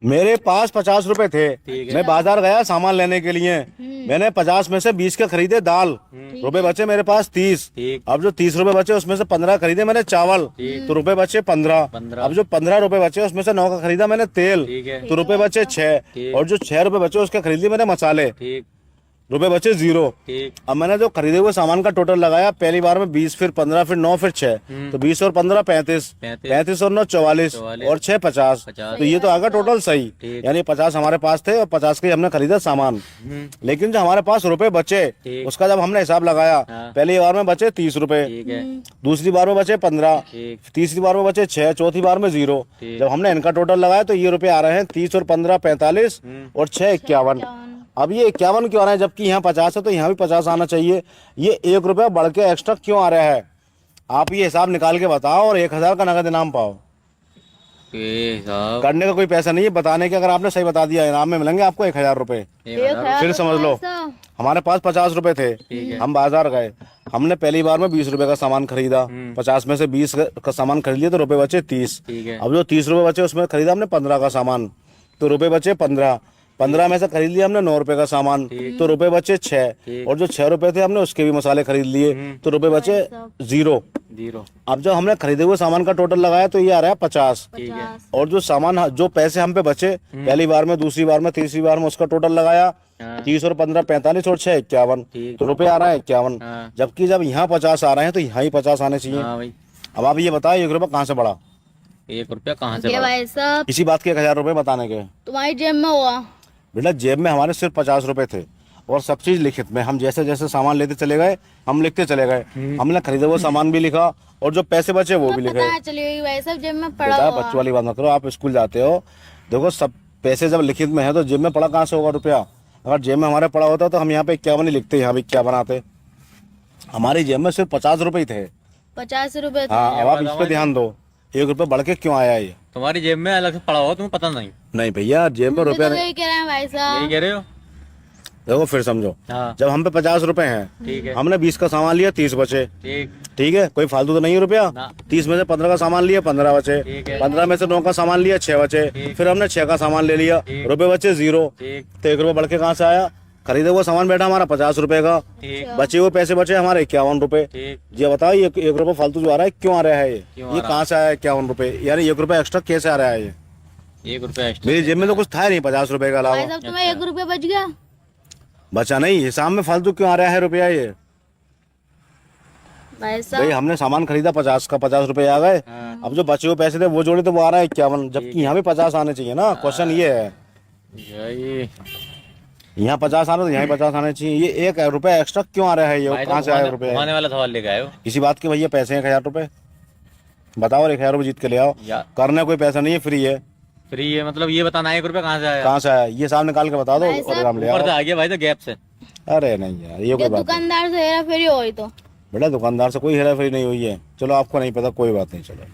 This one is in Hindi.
मेरे पास 50 रुपए थे। ठीक है। मैं बाजार गया सामान लेने के लिए। मैंने 50 में से 20 के खरीदे दाल। रुपए बचे मेरे पास 30। ठीक। अब जो 30 रुपए बचे उसमें से 15 खरीदे मैंने चावल। तो रुपए बचे 15। 15। अब जो 15 रुपए बचे उसमें से 9 का खरीदा मैंने तेल। ठीक है। तो रुपए बचे 6। ठीक। और जो 6 रुपए बचे उसके खरीद लिए मैंने मसाले। ठीक। रुपए बचे 0। ठीक। अब मैंने जो खरीदे हुए सामान का टोटल लगाया पहली बार में 20, फिर 15, फिर 9, फिर 6। तो 20 और 15 35। 35 और 9 44 और 6 50। तो ये तो आगा टोटल सही। ठीक। यानी 50 हमारे पास थे और 50 के हमने खरीदा सामान। लेकिन जो हमारे पास रुपए बचे ठीक। उसका जब हमने हिसाब लगाया हाँ। पहली बार में बचे 30 रुपए, ठीक है। दूसरी बार में बचे 15, ठीक। तीसरी बार में बचे 6, चौथी बार में 0। ठीक। जब हमने इनका टोटल लगाया तो ये रुपए आ रहे हैं 30 और 15 45 और 6 51। अब ये 51 क्यों आ रहा है जबकि यहाँ 50 है तो यहाँ भी 50 आना चाहिए। ये 1 रुपया बढ़ के एक्स्ट्रा क्यों आ रहा है? आप ये हिसाब निकाल के बताओ और 1000 का नगद इनाम पाओ। साहब करने का कोई पैसा नहीं है, बताने के अगर आपने सही बता दिया इनाम में मिलेंगे आपको 1000 रुपए। फिर समझ लो हमारे पास 50 रुपए थे। हम बाजार गए, हमने पहली बार में 20 रुपए का सामान खरीदा। 50 में से 20 का सामान खरीद लिया तो रुपए बचे 30। ठीक है। अब जो 30 रुपए बचे उसमें खरीदा हमने 15 का सामान तो रुपए बचे 15। 15 में से खरीद लिया हमने 9 रुपए का सामान तो रुपए बचे 6। और जो 6 रुपए थे हमने उसके भी मसाले खरीद लिए तो रुपए बचे 0। 0। अब जब हमने खरीदे हुए सामान का टोटल लगाया तो ये आ रहा है 50। ठीक है। और जो सामान जो पैसे हम पे बचे पहली बार में, दूसरी बार में, तीसरी बार में उसका टोटल लगाया 30 और 15 45 और 6 51। ठीक। तो रुपए आ रहा है 51। हाँ। जबकि जब यहाँ 50 आ रहे हैं तो यहाँ ही 50 आने चाहिए। हाँ भाई, अब आप ये बताओ 1 रुपया कहाँ से बढ़ा? 1 रुपया कहाँ से ये बढ़ा? भाई साहब इसी बात के 1000 रुपए बताने के। तुम्हारी जेब में हुआ। बेटा जेब में हमारे सिर्फ 50 रुपए थे और सब चीज लिखित में। हम जैसे जैसे सामान लेते चले गए हम लिखते चले गए। हमने खरीदे हुए सामान भी लिखा और जो पैसे बचे वो भी लिखे। पता चली भाई साहब जेब में पड़ा बेटा हुआ। बच्चों वाली बात मत करो, आप स्कूल जाते हो, देखो सब पैसे जब लिखित में है तो जेब में पड़ा कहाँ से होगा रुपया? अगर जेब में हमारे पड़ा होता तो हम यहाँ पे 51 ही लिखते, यहाँ भी क्या बनाते। हमारी जेब में सिर्फ 50 रुपए ही थे। 50 रुपए थे। हाँ, अब आप इस पे ध्यान दो 1 रुपया बढ़ के क्यों आया ये? तुम्हारी जेब में अलग से पड़ा हो तुम्हें पता नहीं? नहीं भैया जेब में तो रुपया यही कह रहे हैं भाई यही साहब। कह रहे हो? देखो फिर समझो। हाँ। जब हम पे 50 रुपए हैं, ठीक है। हमने 20 का सामान लिया 30 बचे। ठीक। ठीक है, कोई फालतू तो नहीं है रुपया। ना। 30 में से 15 का सामान लिया 15 बचे। ठीक है। 15 में से 9 का सामान लिया 6 बचे। ठीक। फिर हमने 6 का सामान ले लिया, ठीक। रुपए बचे 0। ठीक। तो 1 रुपया बढ़ के कहाँ से आया? खरीदे हुआ सामान बैठा हमारा 50 रुपए का, ठीक। बचे हुए पैसे बचे हमारे 51 रुपए। ठीक। ये बताओ ये 1 रुपया फालतू जो आ रहा है क्यों आ रहा है? क्यों आ ये रहा कहाँ से आया 51 रुपए? यानी 1 रुपया एक्स्ट्रा कैसे आ रहा है? ये 1 रुपया एक्स्ट्रा। मेरी जेब में तो कुछ था नहीं 50 रुपए का भाई अलावा। साहब तुम्हें 1 रुपया बच गया। बचा नहीं, हिसाब में फालतू क्यों आ रहा है रुपया ये? भाई भाई साहब हमने सामान खरीदा 50 का, 50 रुपए आ गए। हाँ। अब जो बचे हुए पैसे थे वो जोड़े तो वो आ रहा है 51, जबकि यहाँ भी 50 आने चाहिए ना। क्वेश्चन ये है, यही यहाँ 50 आना तो यहाँ 50 आने चाहिए। ये 1 रुपया एक्स्ट्रा क्यों आ रहा है? ये भाई, कहाँ से आया रुपया? घुमाने वाला सवाल लेके आए हो। इसी बात के भैया पैसे हैं 1000 रुपए, बताओ और 1000 रुपए जीत के ले आओ। या करने कोई पैसा नहीं है, फ्री है। फ्री है मतलब ये बताना 1 रुपया कहाँ से आया? कहाँ से आया ये साहब निकाल के बता दो भाई और काम ले ऊपर से आओ। आ गया भाई तो गैप से। अरे नहीं यार ये कोई बात नहीं। दुकानदार से हेरा फेरी हुई तो बेटा दुकानदार से कोई हेरा फेरी नहीं हुई है। चलो आपको नहीं पता कोई बात नहीं, चलो।